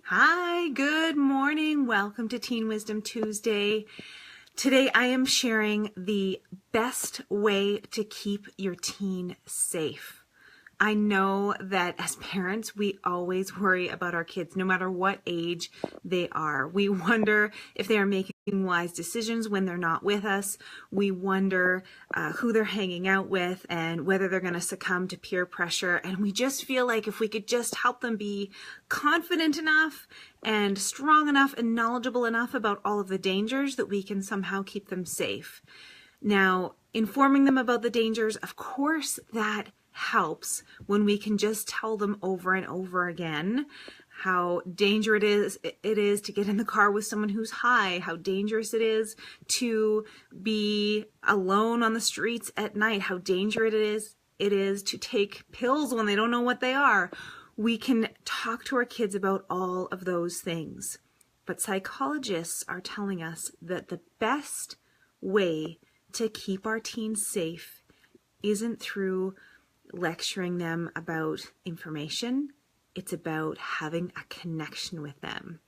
Hi, good morning. Welcome to Teen Wisdom Tuesday. Today I am sharing the best way to keep your teen safe. I know that as parents, we always worry about our kids, no matter what age they are. We wonder if they are making wise decisions when they're not with us. We wonder who they're hanging out with and whether they're going to succumb to peer pressure. And we just feel like if we could just help them be confident enough and strong enough and knowledgeable enough about all of the dangers, that we can somehow keep them safe. Now, informing them about the dangers, of course, that helps when we can just tell them over and over again how dangerous it is to get in the car with someone who's high, how dangerous it is to be alone on the streets at night, how dangerous it is to take pills when they don't know what they are. We can talk to our kids about all of those things. But psychologists are telling us that the best way to keep our teens safe isn't through lecturing them about information. It's about having a connection with them.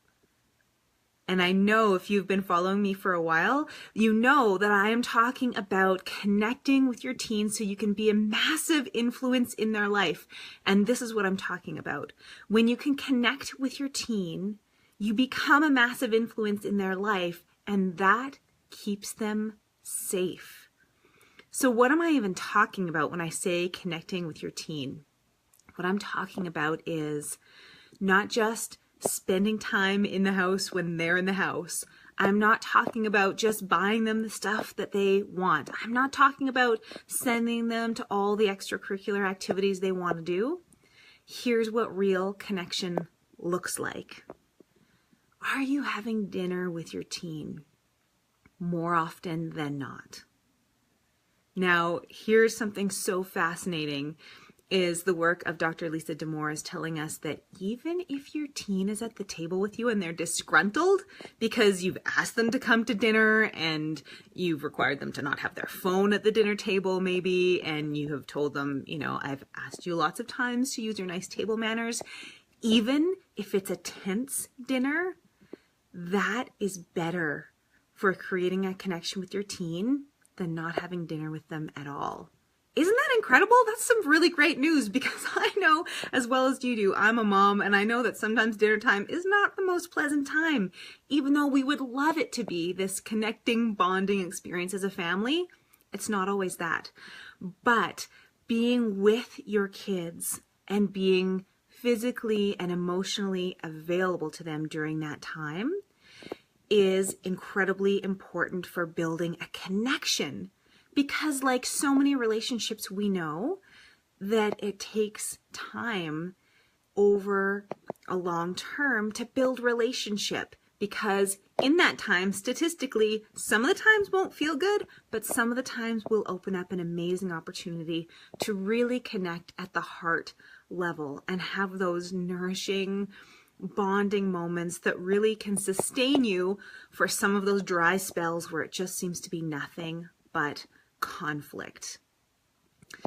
And I know if you've been following me for a while, you know that I am talking about connecting with your teens so you can be a massive influence in their life. And this is what I'm talking about. When you can connect with your teen, you become a massive influence in their life, and that keeps them safe. So what am I even talking about when I say connecting with your teen? What I'm talking about is not just spending time in the house when they're in the house. I'm not talking about just buying them the stuff that they want. I'm not talking about sending them to all the extracurricular activities they want to do. Here's what real connection looks like. Are you having dinner with your teen more often than not? Now, here's something so fascinating is the work of Dr. Lisa Damour is telling us that even if your teen is at the table with you and they're disgruntled because you've asked them to come to dinner and you've required them to not have their phone at the dinner table maybe, and you have told them, I've asked you lots of times to use your nice table manners, even if it's a tense dinner, that is better for creating a connection with your teen than not having dinner with them at all. Isn't that incredible? That's some really great news, because I know as well as you do, I'm a mom, and I know that sometimes dinner time is not the most pleasant time. Even though we would love it to be this connecting, bonding experience as a family, it's not always that. But being with your kids and being physically and emotionally available to them during that time is incredibly important for building a connection, because like so many relationships, we know that it takes time over a long term to build relationship, because in that time, statistically, some of the times won't feel good, but some of the times will open up an amazing opportunity to really connect at the heart level and have those nourishing bonding moments that really can sustain you for some of those dry spells where it just seems to be nothing but conflict.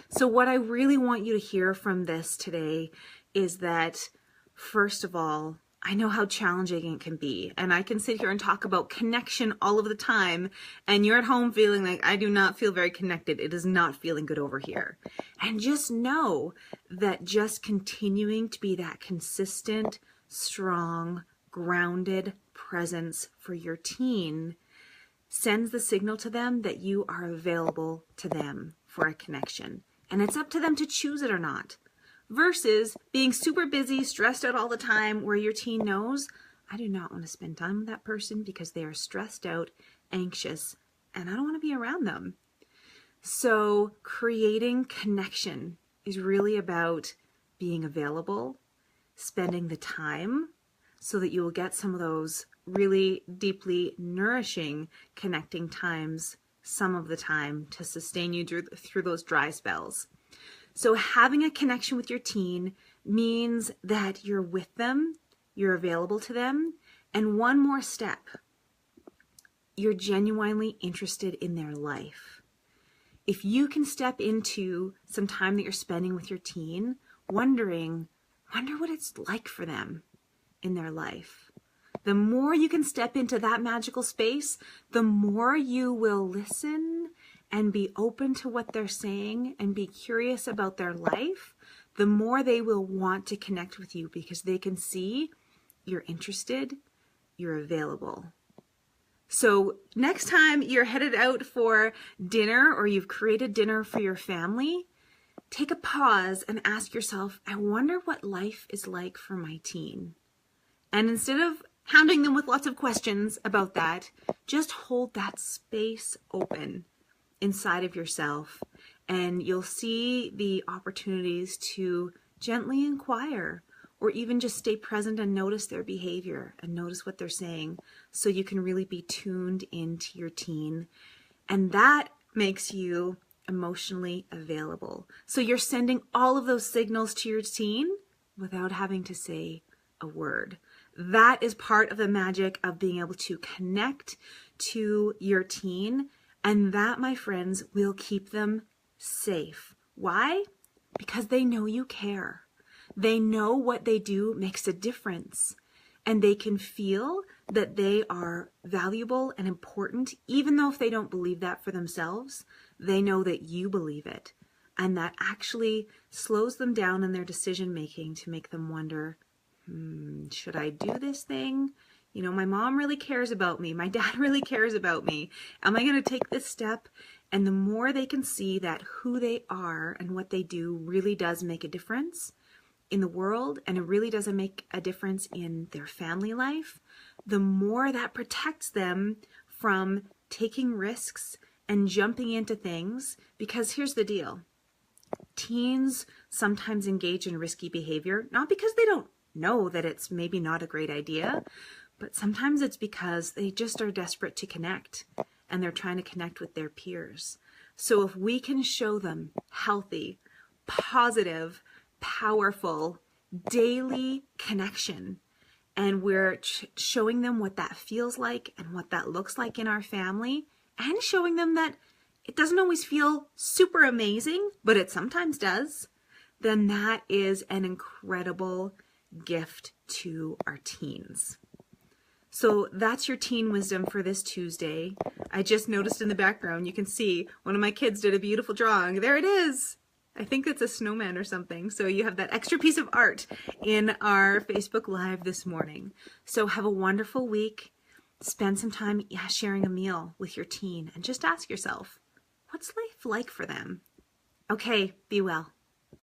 So what I really want you to hear from this today is that, first of all, I know how challenging it can be, and I can sit here and talk about connection all of the time, and you're at home feeling like, I do not feel very connected. It is not feeling good over here. And just know that just continuing to be that consistent, strong, grounded presence for your teen sends the signal to them that you are available to them for a connection. And it's up to them to choose it or not. Versus being super busy, stressed out all the time, where your teen knows, I do not want to spend time with that person because they are stressed out, anxious, and I don't want to be around them. So creating connection is really about being available, spending the time so that you will get some of those really deeply nourishing connecting times some of the time to sustain you through those dry spells. So having a connection with your teen means that you're with them, you're available to them, and one more step, you're genuinely interested in their life. If you can step into some time that you're spending with your teen, wonder what it's like for them. in their life. The more you can step into that magical space, the more you will listen and be open to what they're saying and be curious about their life, the more they will want to connect with you because they can see you're interested, you're available. So next time you're headed out for dinner or you've created dinner for your family, take a pause and ask yourself, I wonder what life is like for my teen. And instead of hounding them with lots of questions about that, just hold that space open inside of yourself, and you'll see the opportunities to gently inquire or even just stay present and notice their behavior and notice what they're saying so you can really be tuned into your teen. And that makes you emotionally available. So you're sending all of those signals to your teen without having to say a word. That is part of the magic of being able to connect to your teen. And that, my friends, will keep them safe. Why? Because they know you care. They know what they do makes a difference. And they can feel that they are valuable and important, even though if they don't believe that for themselves, they know that you believe it. And that actually slows them down in their decision making to make them wonder, should I do this thing? You know, my mom really cares about me. My dad really cares about me. Am I going to take this step? And the more they can see that who they are and what they do really does make a difference in the world, and it really doesn't make a difference in their family life, the more that protects them from taking risks and jumping into things. Because here's the deal. Teens sometimes engage in risky behavior, not because they don't know that it's maybe not a great idea, but sometimes it's because they just are desperate to connect and they're trying to connect with their peers. So if we can show them healthy, positive, powerful, daily connection, and we're showing them what that feels like and what that looks like in our family, and showing them that it doesn't always feel super amazing, but it sometimes does, then that is an incredible gift to our teens. So that's your teen wisdom for this Tuesday. I just noticed in the background, you can see one of my kids did a beautiful drawing. There it is. I think it's a snowman or something. So you have that extra piece of art in our Facebook Live this morning. So have a wonderful week. Spend some time sharing a meal with your teen and just ask yourself, what's life like for them? Okay, be well.